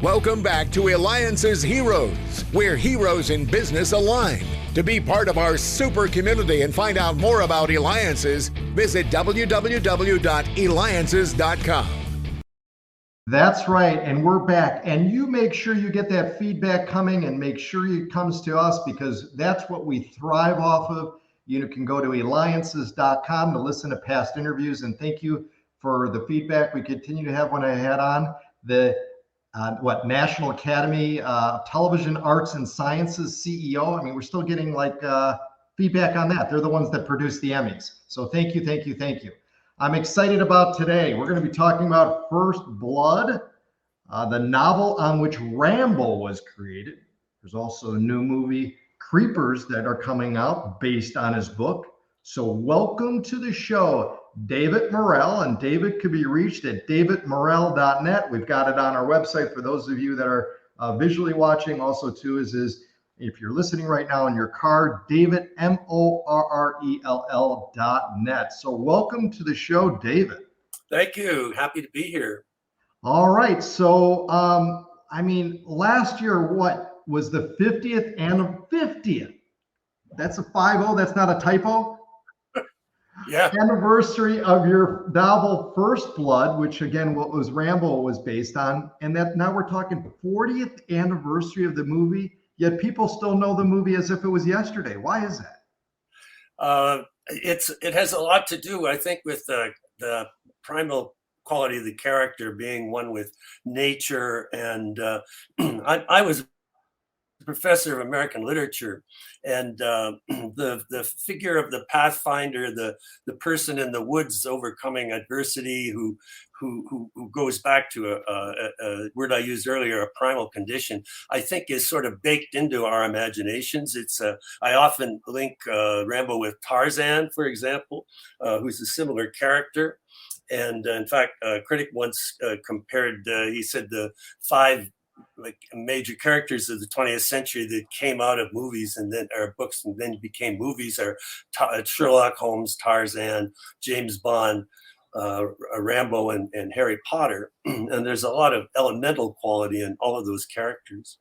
Welcome back to Eliances Heroes, where heroes in business align. To be part of our super community and find out more about Eliances, visit www.Eliances.com. That's right, and we're back. And you make sure you get that feedback coming and make sure it comes to us, because that's what we thrive off of. You can go to Eliances.com to listen to past interviews, and thank you for the feedback we continue to have. When I had on the National Academy of Television Arts and Sciences CEO. I mean, we're still getting feedback on that. They're the ones that produce the Emmys. So thank you, thank you, thank you. I'm excited about today. We're going to be talking about First Blood, the novel on which Rambo was created. There's also a new movie, Creepers, that are coming out based on his book. So welcome to the show, David Morrell, and David could be reached at davidmorrell.net. We've got it on our website for those of you that are visually watching. Also, too, is if you're listening right now in your car, David, MORRELL.net. So welcome to the show, David. Thank you. Happy to be here. All right. So, last year, what was the 50th and 50th? That's a 50. That's not a typo. Yeah. Anniversary of your novel First Blood, which again, what was Rambo was based on, and that now we're talking 40th anniversary of the movie. Yet people still know the movie as if it was yesterday. Why is that? It has a lot to do, I think, with the primal quality of the character being one with nature, and I was professor of American literature, and the figure of the pathfinder, the person in the woods overcoming adversity, who goes back to a word I used earlier, a primal condition, I think is sort of baked into our imaginations. I often link Rambo with Tarzan, for example, who's a similar character. And in fact, a critic once compared, he said the 5 major characters of the 20th century that came out of movies and then are books and then became movies are Sherlock Holmes, Tarzan, James Bond, Rambo, and Harry Potter. And there's a lot of elemental quality in all of those characters.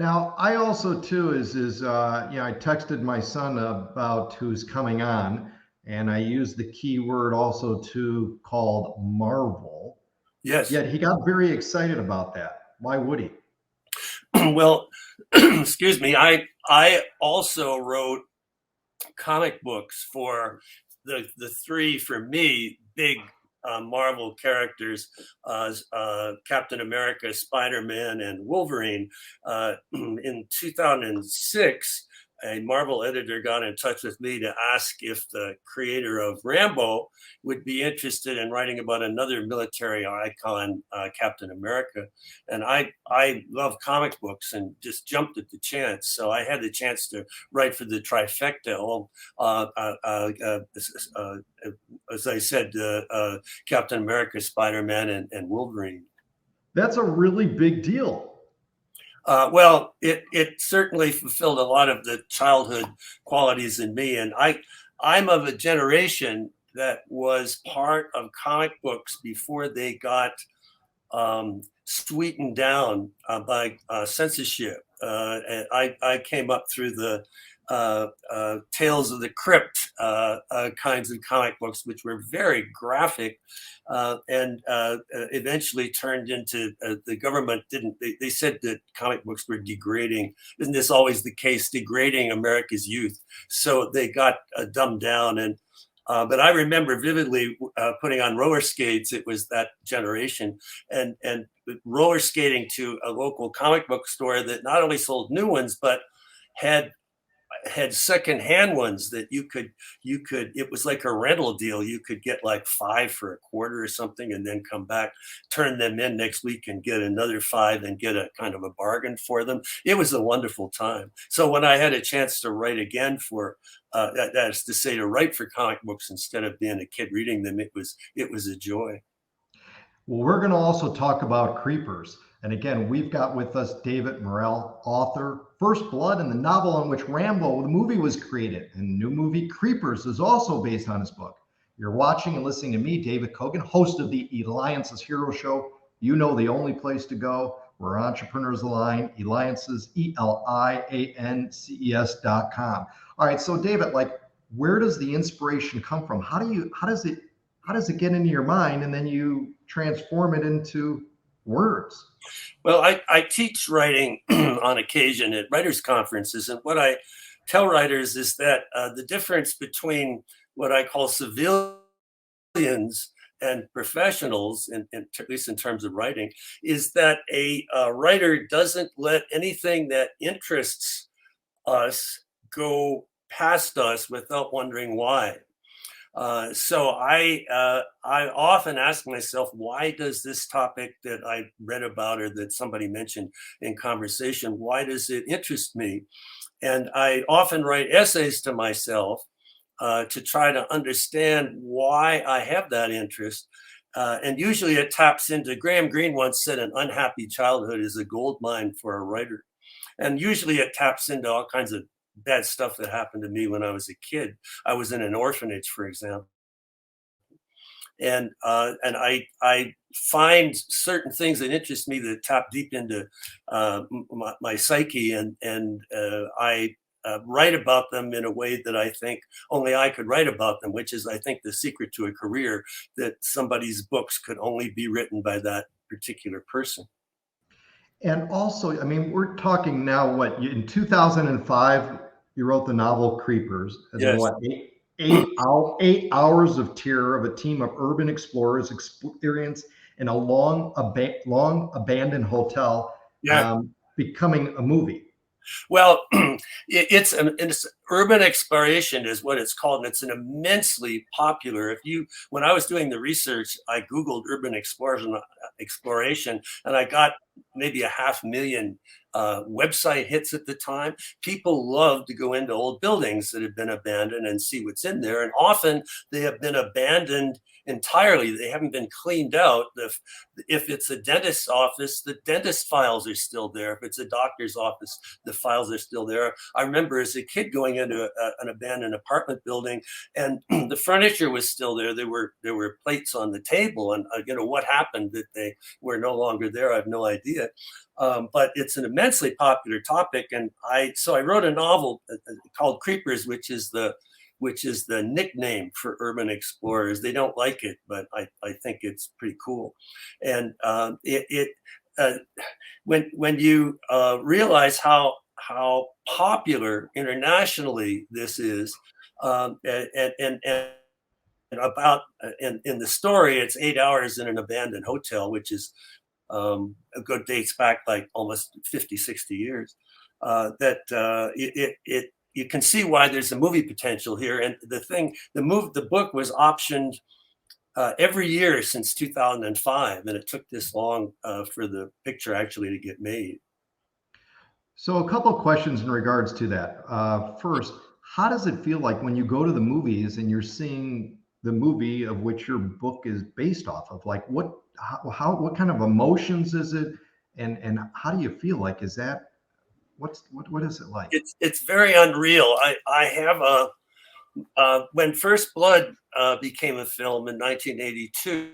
Now, I also too I texted my son about who's coming on, and I used the key word also too called Marvel. Yes. Yet he got very excited about that. Why would he? Well, excuse me. I also wrote comic books for the 3, for me, big Marvel characters, Captain America, Spider-Man, and Wolverine. In 2006, a Marvel editor got in touch with me to ask if the creator of Rambo would be interested in writing about another military icon, Captain America. And I love comic books and just jumped at the chance. So I had the chance to write for the trifecta, as I said, Captain America, Spider-Man, and Wolverine. That's a really big deal. Well, it certainly fulfilled a lot of the childhood qualities in me. And I'm of a generation that was part of comic books before they got sweetened down by censorship. I came up through the Tales of the Crypt kinds of comic books, which were very graphic, and eventually turned into the government they said that comic books were degrading. Isn't this always the case? Degrading America's youth. So they got dumbed down. And but I remember vividly putting on roller skates. It was that generation, and roller skating to a local comic book store that not only sold new ones but had secondhand ones that you could it was like a rental deal. You could get like 5 for a quarter or something, and then come back, turn them in next week and get another 5 and get a kind of a bargain for them. It was a wonderful time. So when I had a chance to write again for that is to say, to write for comic books instead of being a kid reading them, it was a joy. Well, we're going to also talk about Creepers. And again, we've got with us David Morrell, author, First Blood, and the novel on which Rambo, the movie, was created. And the new movie, Creepers, is also based on his book. You're watching and listening to me, David Kogan, host of the Eliances Hero Show. you know the only place to go. We're Entrepreneurs Align, Eliances, ELIANCES.com. All right, so David, like, where does the inspiration come from? How does it get into your mind, and then you transform it into words? Well, I teach writing on occasion at writers' conferences, and what I tell writers is that the difference between what I call civilians and professionals, at least in terms of writing, is that a writer doesn't let anything that interests us go past us without wondering why. So I often ask myself, why does this topic that I read about or that somebody mentioned in conversation, why does it interest me? And I often write essays to myself to try to understand why I have that interest. And usually it taps into, Graham Greene once said, an unhappy childhood is a gold mine for a writer. And usually it taps into all kinds of bad stuff that happened to me when I was a kid. I was in an orphanage, for example. And I find certain things that interest me that tap deep into my psyche, and I write about them in a way that I think only I could write about them, which is, I think, the secret to a career, that somebody's books could only be written by that particular person. And also, I mean, we're talking now, what, in 2005, you wrote the novel Creepers, and then Yes. what, 8 hours of terror of a team of urban explorers experience in a long abandoned hotel, Yeah. becoming a movie. Well, it's urban exploration is what it's called, and it's an immensely popular. When I was doing the research, I Googled urban exploration, and I got maybe 500,000 website hits at the time. People love to go into old buildings that have been abandoned and see what's in there, and often they have been abandoned entirely. They haven't been cleaned out. If it's a dentist's office, the dentist files are still there. If it's a doctor's office, the files are still there. I remember as a kid going into an abandoned apartment building, and the furniture was still there. There were plates on the table, and what happened that they were no longer there, I have no idea. But it's an immensely popular topic, and I wrote a novel called Creepers, which is the nickname for urban explorers. They don't like it, but I think it's pretty cool. And when you realize how popular internationally this is, and about in the story, it's 8 hours in an abandoned hotel, which is a good dates back like almost 50, 60 years. You can see why there's a movie potential here. And the book was optioned every year since 2005, and it took this long for the picture actually to get made. So a couple of questions in regards to that. First, how does it feel like when you go to the movies and you're seeing the movie of which your book is based off of? Like, what kind of emotions is it, and how do you feel? Like, is that what is it like? It's very unreal. I have when First Blood became a film in 1982.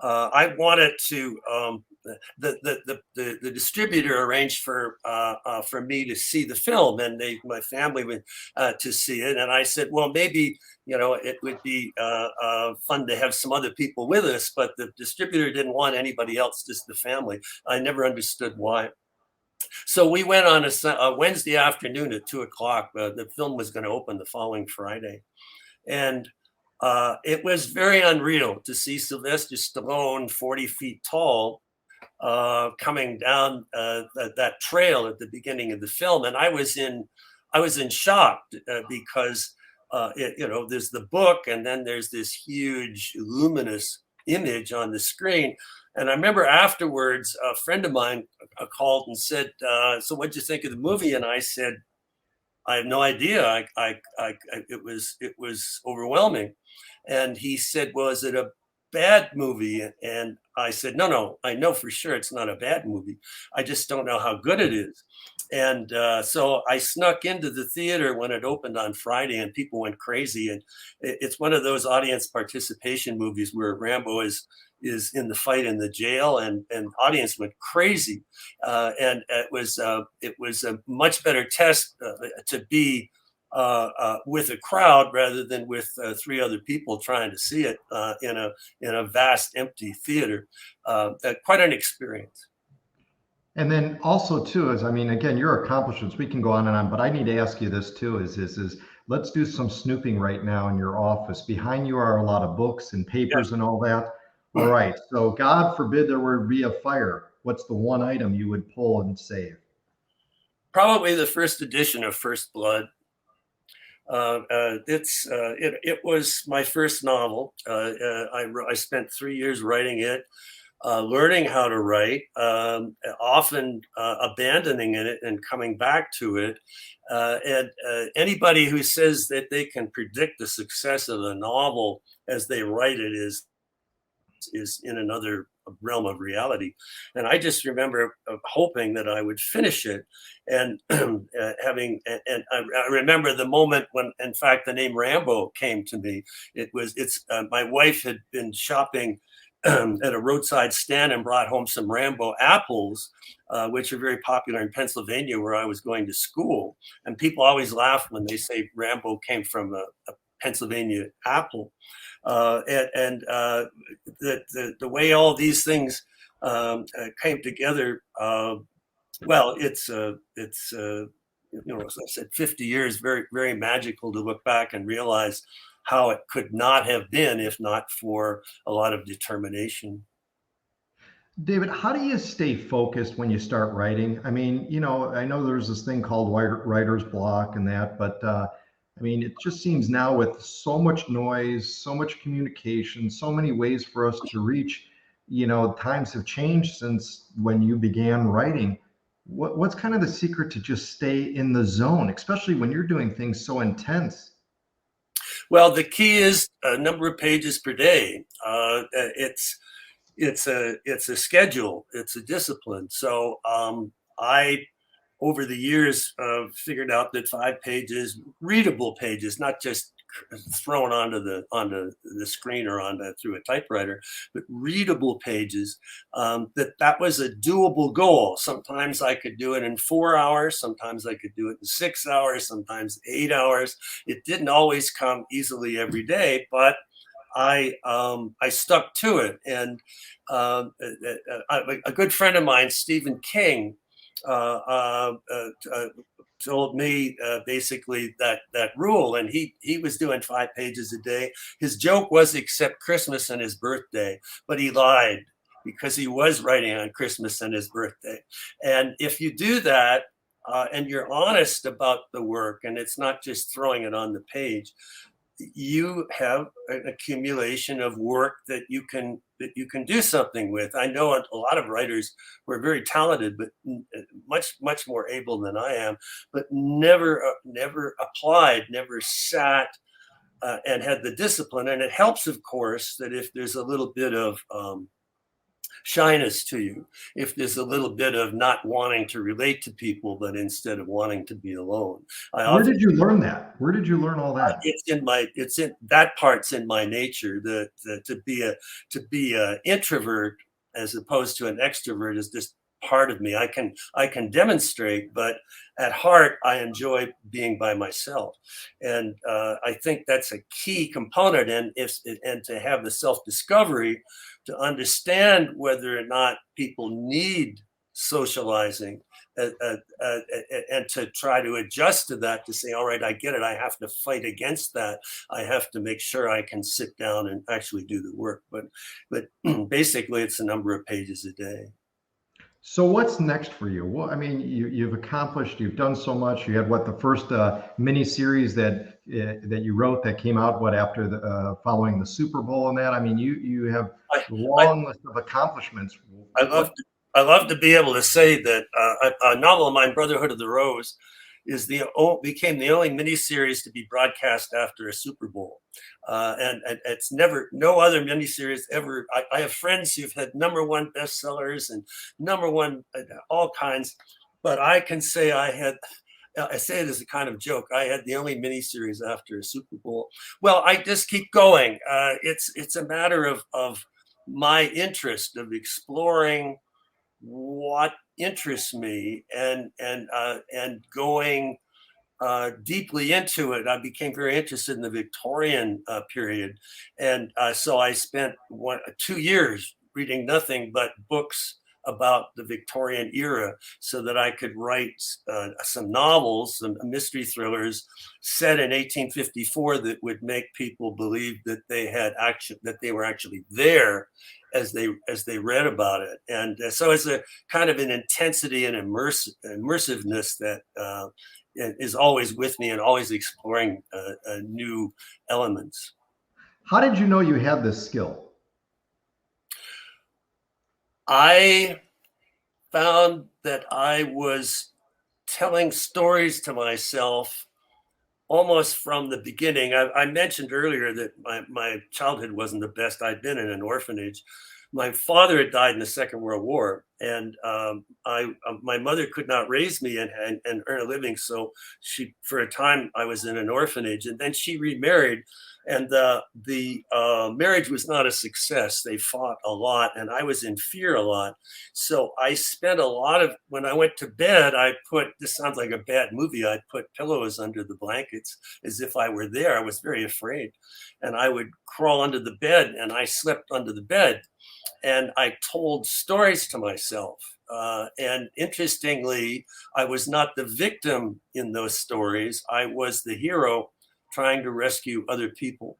I wanted to. The distributor arranged for me to see the film, and my family went to see it. And I said, well, maybe it would be fun to have some other people with us, but the distributor didn't want anybody else, just the family. I never understood why. So we went on a Wednesday afternoon at 2:00. The film was going to open the following Friday, and it was very unreal to see Sylvester Stallone, 40 feet tall, coming down that trail at the beginning of the film, and I was in shock because there's the book, and then there's this huge luminous image on the screen. And I remember afterwards, a friend of mine called and said, "So what'd you think of the movie?" And I said, "I have no idea. It was overwhelming." And he said, "Well, is it a bad movie?" And I said, no, I know for sure it's not a bad movie. I just don't know how good it is. And so I snuck into the theater when it opened on Friday, and people went crazy. And it's one of those audience participation movies where Rambo is is in the fight in the jail, and audience went crazy, and it was a much better test to be with a crowd rather than with 3 other people trying to see it in a vast empty theater. Quite an experience. And then also too is, I mean, again, your accomplishments, we can go on and on, but I need to ask you this too, is let's do some snooping right now in your office. Behind you are a lot of books and papers and all that. All right. So God forbid there would be a fire. What's the one item you would pull and save? Probably the first edition of First Blood. It was my first novel. I spent 3 years writing it, learning how to write, often abandoning it and coming back to it. And anybody who says that they can predict the success of a novel as they write it is in another realm of reality. And I just remember hoping that I would finish it, and I remember the moment when, in fact, the name Rambo came to me. My wife had been shopping at a roadside stand and brought home some Rambo apples, which are very popular in Pennsylvania, where I was going to school. And people always laugh when they say Rambo came from a Pennsylvania apple. The way all these things came together, well, it's as I said, 50 years, very, very magical to look back and realize how it could not have been if not for a lot of determination. David, how do you stay focused when you start writing? I mean, I know there's this thing called writer's block and that, but I mean, it just seems now with so much noise, so much communication, so many ways for us to reach, times have changed since when you began writing. What's kind of the secret to just stay in the zone, especially when you're doing things so intense? Well, the key is a number of pages per day. It's a schedule. It's a discipline. So I, over the years, figured out that 5 pages, readable pages, not just thrown onto the screen or through a typewriter, but readable pages, that was a doable goal. Sometimes I could do it in 4 hours. Sometimes I could do it in 6 hours, sometimes 8 hours. It didn't always come easily every day, but I stuck to it. And a good friend of mine, Stephen King, told me basically that rule, and he was doing 5 pages a day. His joke was except Christmas and his birthday, but he lied because he was writing on Christmas and his birthday. And if you do that, and you're honest about the work, and it's not just throwing it on the page, you have an accumulation of work that you can do something with. I know a lot of writers who are very talented, but much more able than I am, but never applied, never sat and had the discipline. And it helps, of course, that if there's a little bit of shyness to you, if there's a little bit of not wanting to relate to people, but instead of wanting to be alone. Where did you learn that? Where did you learn all that? It's in that part's in my nature. To be a introvert as opposed to an extrovert is just part of me. I can demonstrate, but at heart, I enjoy being by myself, and I think that's a key component. And to have the self-discovery, to understand whether or not people need socializing, and to try to adjust to that, to say, all right, I get it. I have to fight against that. I have to make sure I can sit down and actually do the work. But basically, it's a number of pages a day. So what's next for you? Well, I mean, you've accomplished, you've done so much. You had the first mini series that you wrote that came out after the following the Super Bowl and that. I mean, you have a long list of accomplishments. I love to be able to say that a novel of mine, Brotherhood of the Rose, became the only miniseries to be broadcast after a Super Bowl, and it's no other miniseries ever. I have friends who've had #1 bestsellers and #1 all kinds, but I can say I say it as a kind of joke. I had the only miniseries after a Super Bowl. Well, I just keep going. It's a matter of my interest of exploring what interests me and going deeply into it. I became very interested in the Victorian period, and so I spent 2 years reading nothing but books about the Victorian era, so that I could write some novels, some mystery thrillers set in 1854 that would make people believe that they were actually there as they read about it. And so it's a kind of an intensity and immersiveness that is always with me and always exploring new elements. How did you know you had this skill? I found that I was telling stories to myself almost from the beginning. I mentioned earlier that my childhood wasn't the best. I'd been in an orphanage. My father had died in the Second World War, and my mother could not raise me and earn a living. So for a time, I was in an orphanage, and then she remarried, and the marriage was not a success. They fought a lot, and I was in fear a lot. So I spent when I went to bed, this sounds like a bad movie, I'd put pillows under the blankets as if I were there. I was very afraid. And I would crawl under the bed, and I slept under the bed. And I told stories to myself. And interestingly, I was not the victim in those stories. I was the hero trying to rescue other people.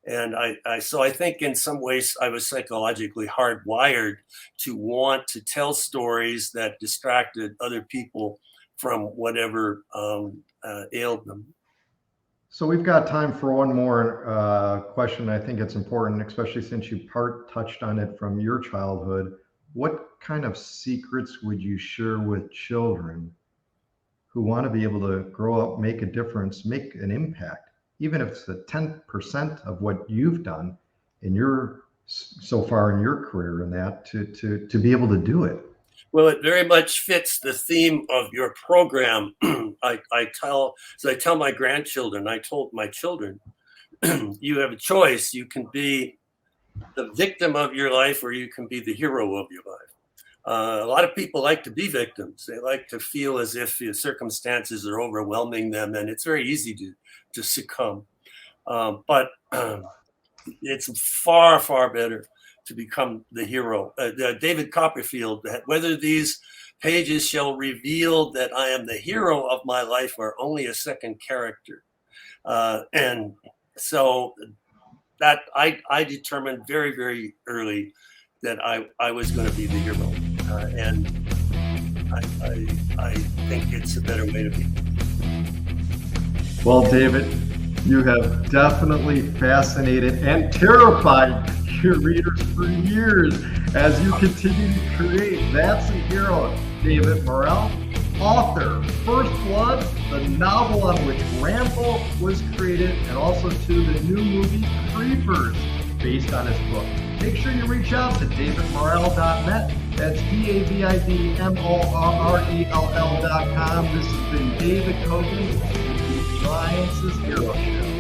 And so I think in some ways I was psychologically hardwired to want to tell stories that distracted other people from whatever ailed them. So we've got time for one more question. I think it's important, especially since you touched on it from your childhood. What kind of secrets would you share with children who want to be able to grow up, make a difference, make an impact, even if it's the 10% of what you've done so far in your career, in that to be able to do it? Well, it very much fits the theme of your program. I tell my grandchildren, I told my children, you have a choice. You can be the victim of your life, or you can be the hero of your life. A lot of people like to be victims. They like to feel as if the circumstances are overwhelming them, and it's very easy to succumb. But it's far, far better to become the hero. David Copperfield, whether these pages shall reveal that I am the hero of my life or only a second character. And so that I determined very, very early that I was going to be the hero. And I think it's a better way to be. Well, David, you have definitely fascinated and terrified your readers for years as you continue to create. That's a hero. David Morrell, author, First Blood, the novel on which Rambo was created, and also to the new movie Creepers, based on his book. Make sure you reach out to davidmorrell.net. That's DavidMorrell.com. This has been David Kogan with the Eliances Hero Show.